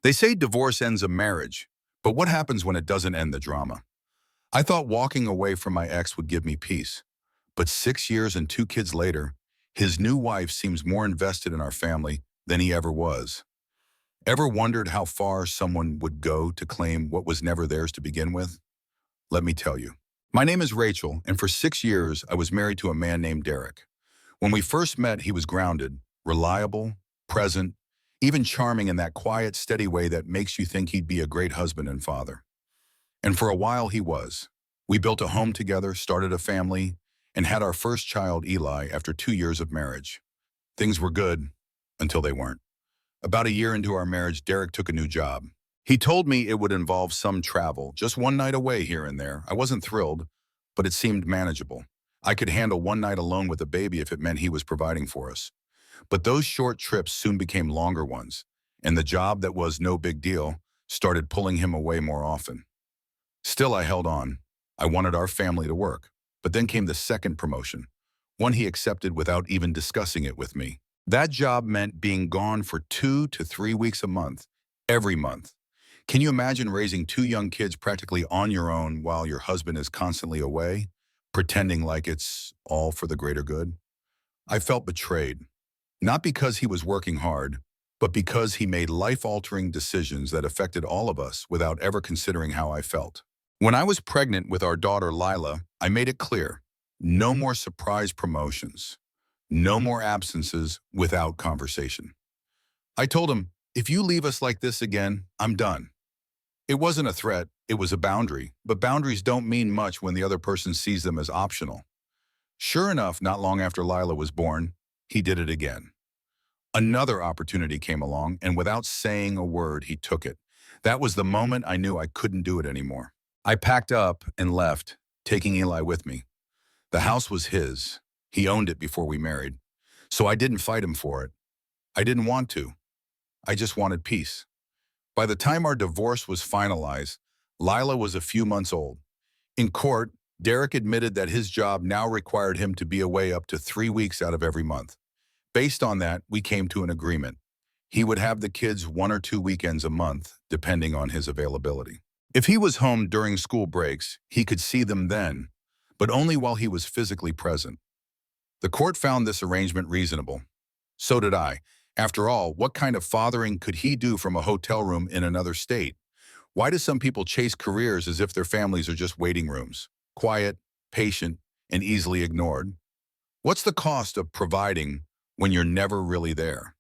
They say divorce ends a marriage, but what happens when it doesn't end the drama? I thought walking away from my ex would give me peace, but 6 years and 2 kids later, his new wife seems more invested in our family than he ever was. Ever wondered how far someone would go to claim what was never theirs to begin with? Let me tell you. My name is Rachel, and for 6 years, I was married to a man named Derek. When we first met, he was grounded, reliable, present, even charming in that quiet, steady way that makes you think he'd be a great husband and father. And for a while, he was. We built a home together, started a family, and had our first child, Eli, after 2 years of marriage. Things were good until they weren't. About a year into our marriage, Derek took a new job. He told me it would involve some travel, just one night away here and there. I wasn't thrilled, but it seemed manageable. I could handle one night alone with a baby if it meant he was providing for us. But those short trips soon became longer ones, and the job that was no big deal started pulling him away more often. Still, I held on. I wanted our family to work. But then came the second promotion, one he accepted without even discussing it with me. That job meant being gone for 2 to 3 weeks a month, every month. Can you imagine raising 2 young kids practically on your own while your husband is constantly away, pretending like it's all for the greater good? I felt betrayed, not because he was working hard, but because he made life-altering decisions that affected all of us without ever considering how I felt. When I was pregnant with our daughter Lila, I made it clear, no more surprise promotions, no more absences without conversation. I told him, if you leave us like this again, I'm done. It wasn't a threat, it was a boundary, but boundaries don't mean much when the other person sees them as optional. Sure enough, not long after Lila was born, he did it again. Another opportunity came along, and without saying a word, he took it. That was the moment I knew I couldn't do it anymore. I packed up and left, taking Eli with me. The house was his. He owned it before we married. So I didn't fight him for it. I didn't want to. I just wanted peace. By the time our divorce was finalized, Lila was a few months old. In court, Derek admitted that his job now required him to be away up to 3 weeks out of every month. Based on that, we came to an agreement. He would have the kids 1 or 2 weekends a month, depending on his availability. If he was home during school breaks, he could see them then, but only while he was physically present. The court found this arrangement reasonable. So did I. After all, what kind of fathering could he do from a hotel room in another state? Why do some people chase careers as if their families are just waiting rooms? Quiet, patient, and easily ignored. What's the cost of providing when you're never really there?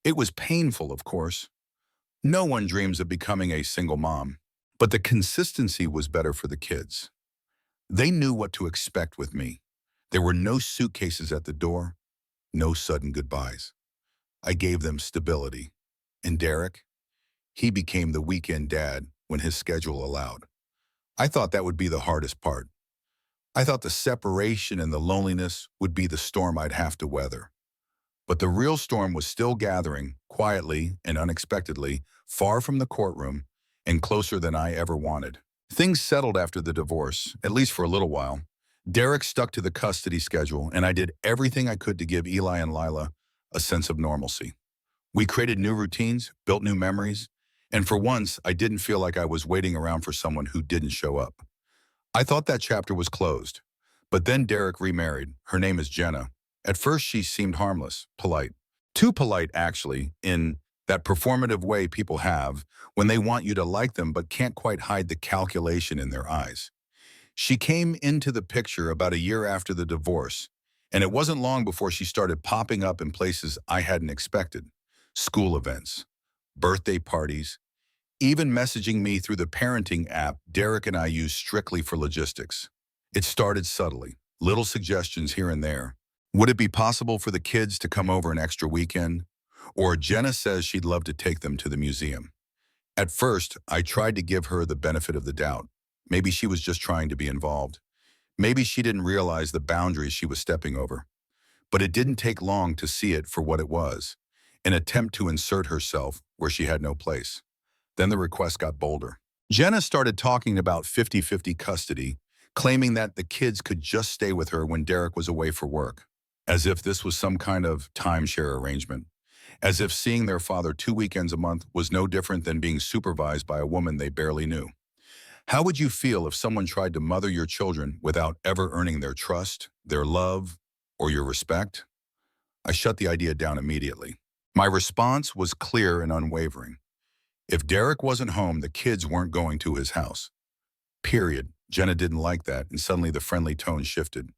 It was painful, of course. No one dreams of becoming a single mom. But the consistency was better for the kids. They knew what to expect with me. There were no suitcases at the door, no sudden goodbyes. I gave them stability. And Derek, he became the weekend dad when his schedule allowed. I thought that would be the hardest part. I thought the separation and the loneliness would be the storm I'd have to weather. But the real storm was still gathering, quietly and unexpectedly, far from the courtroom, and closer than I ever wanted. Things settled after the divorce, at least for a little while. Derek stuck to the custody schedule, and I did everything I could to give Eli and Lila a sense of normalcy. We created new routines, built new memories, and for once, I didn't feel like I was waiting around for someone who didn't show up. I thought that chapter was closed. But then Derek remarried. Her name is Jenna. At first, she seemed harmless, polite. Too polite, actually, in that performative way people have when they want you to like them but can't quite hide the calculation in their eyes. She came into the picture about a year after the divorce, and it wasn't long before she started popping up in places I hadn't expected. School events, birthday parties, even messaging me through the parenting app Derek and I use strictly for logistics. It started subtly, little suggestions here and there. Would it be possible for the kids to come over an extra weekend? Or Jenna says she'd love to take them to the museum. At first, I tried to give her the benefit of the doubt. Maybe she was just trying to be involved. Maybe she didn't realize the boundaries she was stepping over. But it didn't take long to see it for what it was, an attempt to insert herself where she had no place. Then the request got bolder. Jenna started talking about 50-50 custody, claiming that the kids could just stay with her when Derek was away for work, as if this was some kind of timeshare arrangement. as if seeing their father 2 weekends a month was no different than being supervised by a woman they barely knew. How would you feel if someone tried to mother your children without ever earning their trust, their love, or your respect? I shut the idea down immediately. My response was clear and unwavering. If Derek wasn't home, the kids weren't going to his house. Period. Jenna didn't like that, and suddenly the friendly tone shifted.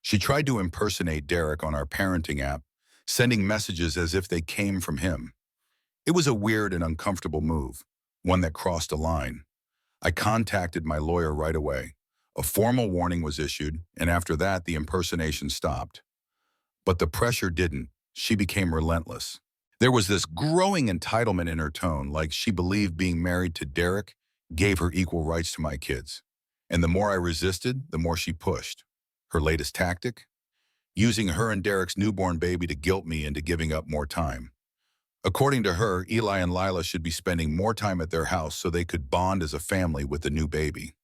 She tried to impersonate Derek on our parenting app, sending messages as if they came from him. It was a weird and uncomfortable move, one that crossed a line. I contacted my lawyer right away. A formal warning was issued, and after that, the impersonation stopped. But the pressure didn't. She became relentless. There was this growing entitlement in her tone, like she believed being married to Derek gave her equal rights to my kids. And the more I resisted, the more she pushed. Her latest tactic? Using her and Derek's newborn baby to guilt me into giving up more time. According to her, Eli and Lila should be spending more time at their house so they could bond as a family with the new baby.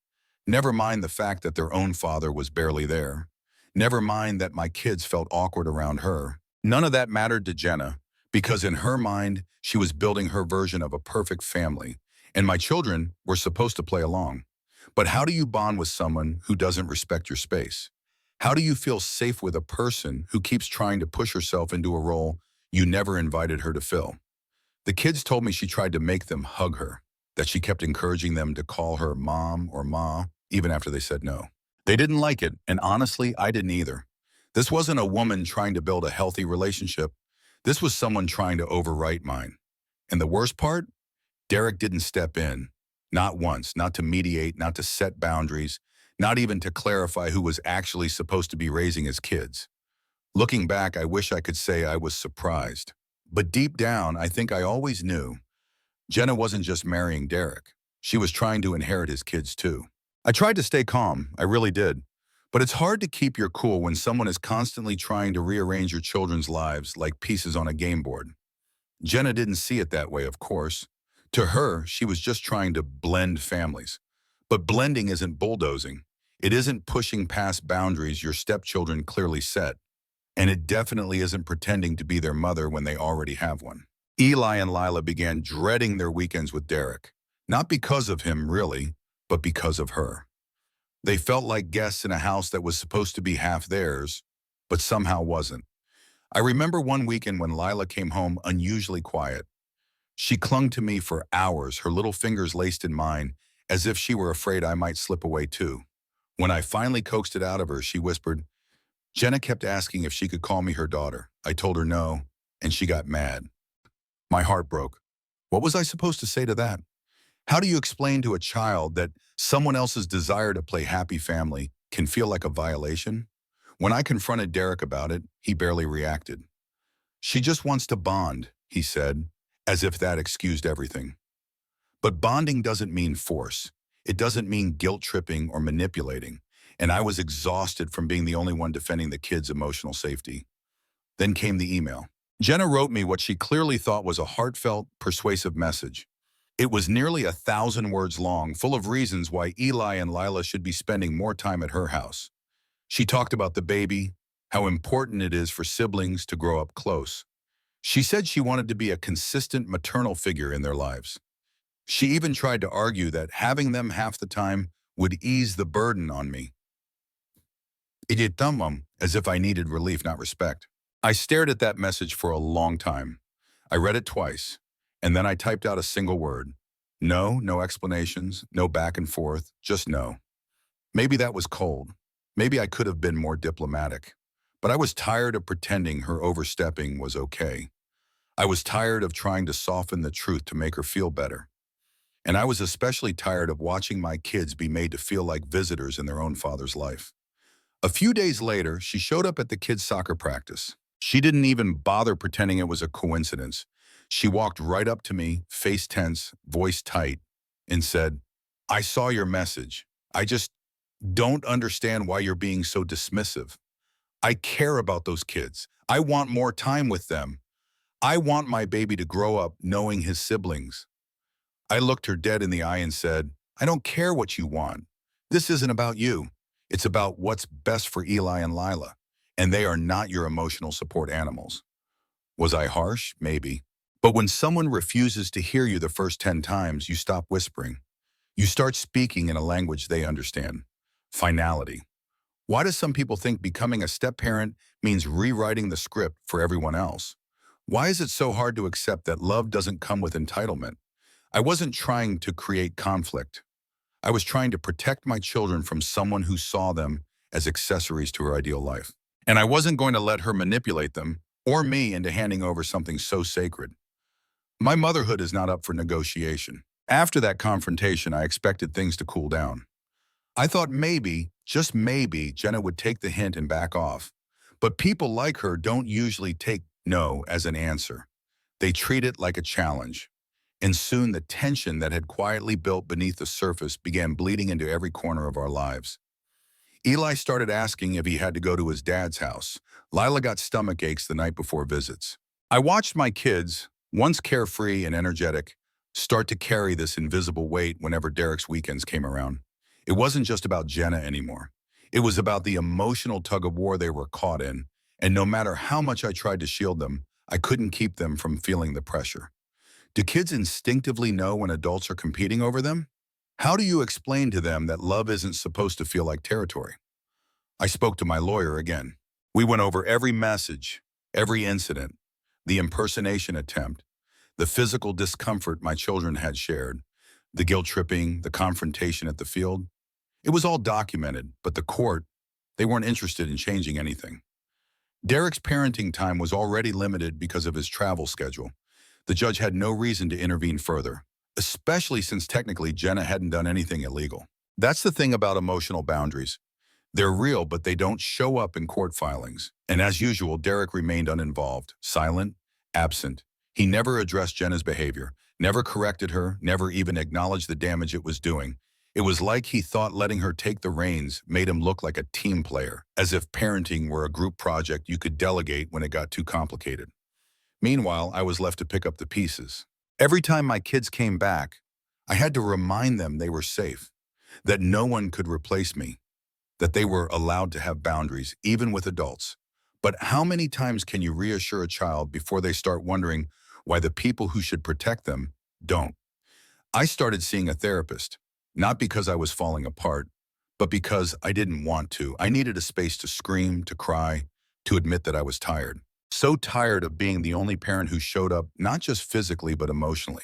Never mind the fact that their own father was barely there. Never mind that my kids felt awkward around her. None of that mattered to Jenna, because in her mind, she was building her version of a perfect family, and my children were supposed to play along. But how do you bond with someone who doesn't respect your space? How do you feel safe with a person who keeps trying to push herself into a role you never invited her to fill? The kids told me she tried to make them hug her, that she kept encouraging them to call her mom or ma, even after they said no. They didn't like it, and honestly, I didn't either. This wasn't a woman trying to build a healthy relationship. This was someone trying to overwrite mine. And the worst part? Derek didn't step in. Not once, not to mediate, not to set boundaries, not even to clarify who was actually supposed to be raising his kids. Looking back, I wish I could say I was surprised. But deep down, I think I always knew. Jenna wasn't just marrying Derek. She was trying to inherit his kids too. I tried to stay calm, I really did. But it's hard to keep your cool when someone is constantly trying to rearrange your children's lives like pieces on a game board. Jenna didn't see it that way, of course. To her, she was just trying to blend families. But blending isn't bulldozing. It isn't pushing past boundaries your stepchildren clearly set. And it definitely isn't pretending to be their mother when they already have one. Eli and Lila began dreading their weekends with Derek. Not because of him, really, but because of her. They felt like guests in a house that was supposed to be half theirs, but somehow wasn't. I remember one weekend when Lila came home unusually quiet. She clung to me for hours, her little fingers laced in mine, as if she were afraid I might slip away too. When I finally coaxed it out of her, she whispered, Jenna kept asking if she could call me her daughter. I told her no, and she got mad. My heart broke. What was I supposed to say to that? How do you explain to a child that someone else's desire to play happy family can feel like a violation? When I confronted Derek about it, he barely reacted. She just wants to bond, he said, as if that excused everything. But bonding doesn't mean force. It doesn't mean guilt-tripping or manipulating. And I was exhausted from being the only one defending the kids' emotional safety. Then came the email. Jenna wrote me what she clearly thought was a heartfelt, persuasive message. It was nearly 1,000 words long, full of reasons why Eli and Lila should be spending more time at her house. She talked about the baby, how important it is for siblings to grow up close. She said she wanted to be a consistent maternal figure in their lives. She even tried to argue that having them half the time would ease the burden on me. As if I needed relief, not respect. I stared at that message for a long time. I read it twice, and then I typed out a single word. No, no explanations, no back and forth, just no. Maybe that was cold. Maybe I could have been more diplomatic. But I was tired of pretending her overstepping was okay. I was tired of trying to soften the truth to make her feel better. And I was especially tired of watching my kids be made to feel like visitors in their own father's life. A few days later, she showed up at the kids' soccer practice. She didn't even bother pretending it was a coincidence. She walked right up to me, face tense, voice tight, and said, I saw your message. I just don't understand why you're being so dismissive. I care about those kids. I want more time with them. I want my baby to grow up knowing his siblings. I looked her dead in the eye and said, I don't care what you want. This isn't about you. It's about what's best for Eli and Lila, and they are not your emotional support animals. Was I harsh? Maybe. But when someone refuses to hear you the first 10 times, you stop whispering. You start speaking in a language they understand. Finality. Why do some people think becoming a step-parent means rewriting the script for everyone else? Why is it so hard to accept that love doesn't come with entitlement? I wasn't trying to create conflict. I was trying to protect my children from someone who saw them as accessories to her ideal life. And I wasn't going to let her manipulate them or me into handing over something so sacred. My motherhood is not up for negotiation. After that confrontation, I expected things to cool down. I thought maybe, just maybe, Jenna would take the hint and back off. But people like her don't usually take no as an answer. They treat it like a challenge. And soon the tension that had quietly built beneath the surface began bleeding into every corner of our lives. Eli started asking if he had to go to his dad's house. Lila got stomach aches the night before visits. I watched my kids, once carefree and energetic, start to carry this invisible weight whenever Derek's weekends came around. It wasn't just about Jenna anymore. It was about the emotional tug-of-war they were caught in, and no matter how much I tried to shield them, I couldn't keep them from feeling the pressure. Do kids instinctively know when adults are competing over them? How do you explain to them that love isn't supposed to feel like territory? I spoke to my lawyer again. We went over every message, every incident, the impersonation attempt, the physical discomfort my children had shared, the guilt tripping, the confrontation at the field. It was all documented, but the court, they weren't interested in changing anything. Derek's parenting time was already limited because of his travel schedule. The judge had no reason to intervene further, especially since technically Jenna hadn't done anything illegal. That's the thing about emotional boundaries. They're real, but they don't show up in court filings. And as usual, Derek remained uninvolved, silent, absent. He never addressed Jenna's behavior, never corrected her, never even acknowledged the damage it was doing. It was like he thought letting her take the reins made him look like a team player, as if parenting were a group project you could delegate when it got too complicated. Meanwhile, I was left to pick up the pieces. Every time my kids came back, I had to remind them they were safe, that no one could replace me, that they were allowed to have boundaries, even with adults. But how many times can you reassure a child before they start wondering why the people who should protect them don't? I started seeing a therapist, not because I was falling apart, but because I didn't want to. I needed a space to scream, to cry, to admit that I was tired. So tired of being the only parent who showed up, not just physically, but emotionally.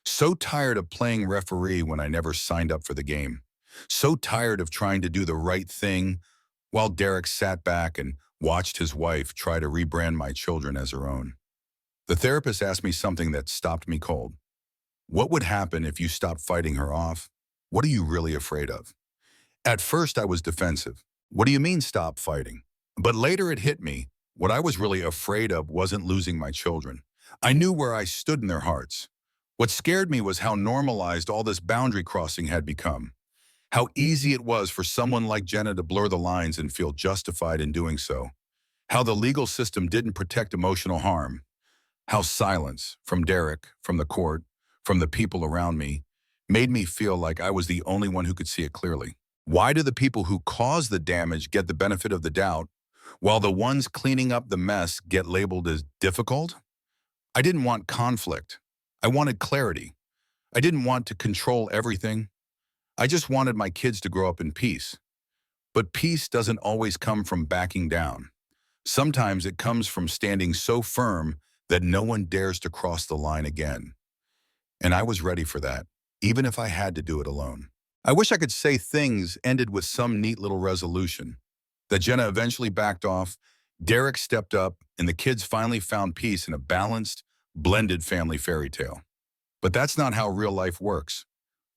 So tired of playing referee when I never signed up for the game. So tired of trying to do the right thing while Derek sat back and watched his wife try to rebrand my children as her own. The therapist asked me something that stopped me cold. What would happen if you stopped fighting her off? What are you really afraid of? At first, I was defensive. What do you mean stop fighting? But later it hit me. What I was really afraid of wasn't losing my children. I knew where I stood in their hearts. What scared me was how normalized all this boundary crossing had become. How easy it was for someone like Jenna to blur the lines and feel justified in doing so. How the legal system didn't protect emotional harm. How silence, from Derek, from the court, from the people around me, made me feel like I was the only one who could see it clearly. Why do the people who caused the damage get the benefit of the doubt, while the ones cleaning up the mess get labeled as difficult? I didn't want conflict. I wanted clarity. I didn't want to control everything. I just wanted my kids to grow up in peace. But peace doesn't always come from backing down. Sometimes it comes from standing so firm that no one dares to cross the line again. And I was ready for that, even if I had to do it alone. I wish I could say things ended with some neat little resolution. That Jenna eventually backed off, Derek stepped up, and the kids finally found peace in a balanced, blended family fairy tale. But that's not how real life works,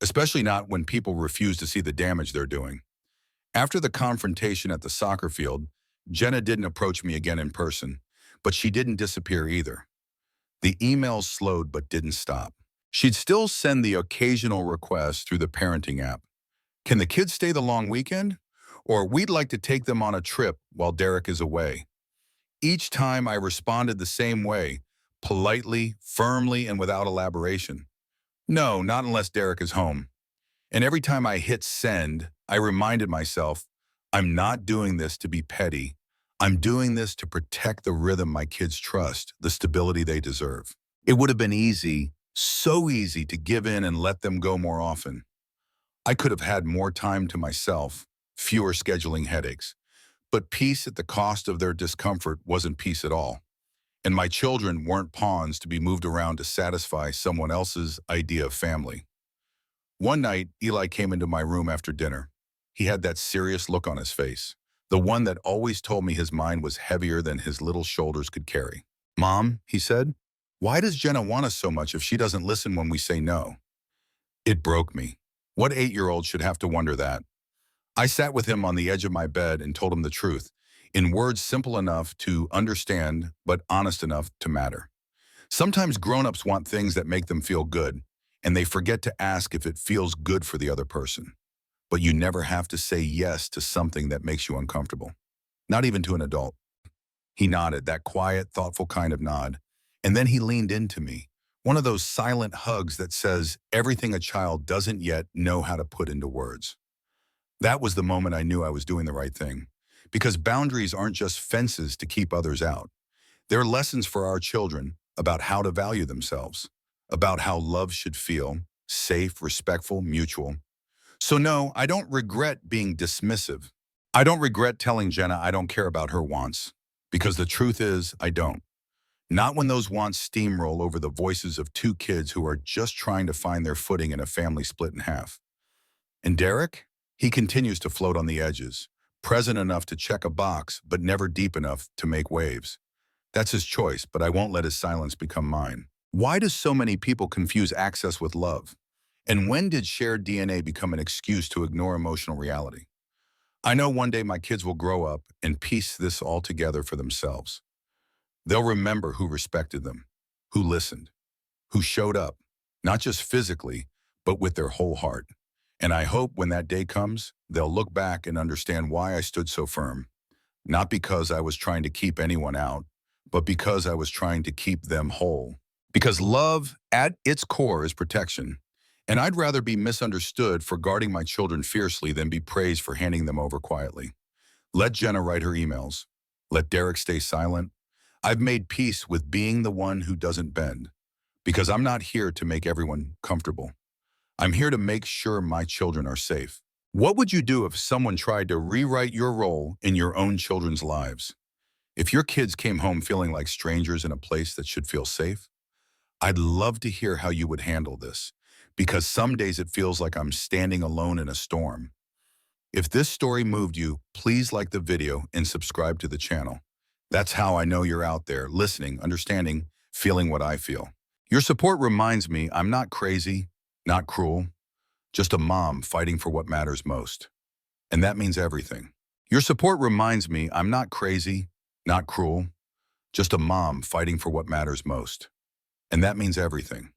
especially not when people refuse to see the damage they're doing. After the confrontation at the soccer field, Jenna didn't approach me again in person, but she didn't disappear either. The emails slowed but didn't stop. She'd still send the occasional request through the parenting app. Can the kids stay the long weekend? Or we'd like to take them on a trip while Derek is away. Each time I responded the same way, politely, firmly, and without elaboration. No, not unless Derek is home. And every time I hit send, I reminded myself, I'm not doing this to be petty. I'm doing this to protect the rhythm my kids trust, the stability they deserve. It would have been easy, so easy to give in and let them go more often. I could have had more time to myself, fewer scheduling headaches. But peace at the cost of their discomfort wasn't peace at all. And my children weren't pawns to be moved around to satisfy someone else's idea of family. One night, Eli came into my room after dinner. He had that serious look on his face, the one that always told me his mind was heavier than his little shoulders could carry. "Mom," he said, "why does Jenna want us so much if she doesn't listen when we say no?" It broke me. What 8-year-old should have to wonder that? I sat with him on the edge of my bed and told him the truth, in words simple enough to understand, but honest enough to matter. Sometimes grown-ups want things that make them feel good, and they forget to ask if it feels good for the other person. But you never have to say yes to something that makes you uncomfortable. Not even to an adult. He nodded, that quiet, thoughtful kind of nod, and then he leaned into me. One of those silent hugs that says everything a child doesn't yet know how to put into words. That was the moment I knew I was doing the right thing. Because boundaries aren't just fences to keep others out. They're lessons for our children about how to value themselves, about how love should feel, safe, respectful, mutual. So no, I don't regret being dismissive. I don't regret telling Jenna I don't care about her wants. Because the truth is, I don't. Not when those wants steamroll over the voices of two kids who are just trying to find their footing in a family split in half. And Derek? He continues to float on the edges, present enough to check a box, but never deep enough to make waves. That's his choice, but I won't let his silence become mine. Why do so many people confuse access with love? And when did shared DNA become an excuse to ignore emotional reality? I know one day my kids will grow up and piece this all together for themselves. They'll remember who respected them, who listened, who showed up, not just physically, but with their whole heart. And I hope when that day comes, they'll look back and understand why I stood so firm. Not because I was trying to keep anyone out, but because I was trying to keep them whole. Because love, at its core, is protection. And I'd rather be misunderstood for guarding my children fiercely than be praised for handing them over quietly. Let Jenna write her emails. Let Derek stay silent. I've made peace with being the one who doesn't bend. Because I'm not here to make everyone comfortable. I'm here to make sure my children are safe. What would you do if someone tried to rewrite your role in your own children's lives? If your kids came home feeling like strangers in a place that should feel safe? I'd love to hear how you would handle this, because some days it feels like I'm standing alone in a storm. If this story moved you, please like the video and subscribe to the channel. That's how I know you're out there, listening, understanding, feeling what I feel. Your support reminds me I'm not crazy, not cruel, just a mom fighting for what matters most. And that means everything. Your support reminds me I'm not crazy, not cruel, just a mom fighting for what matters most. And that means everything.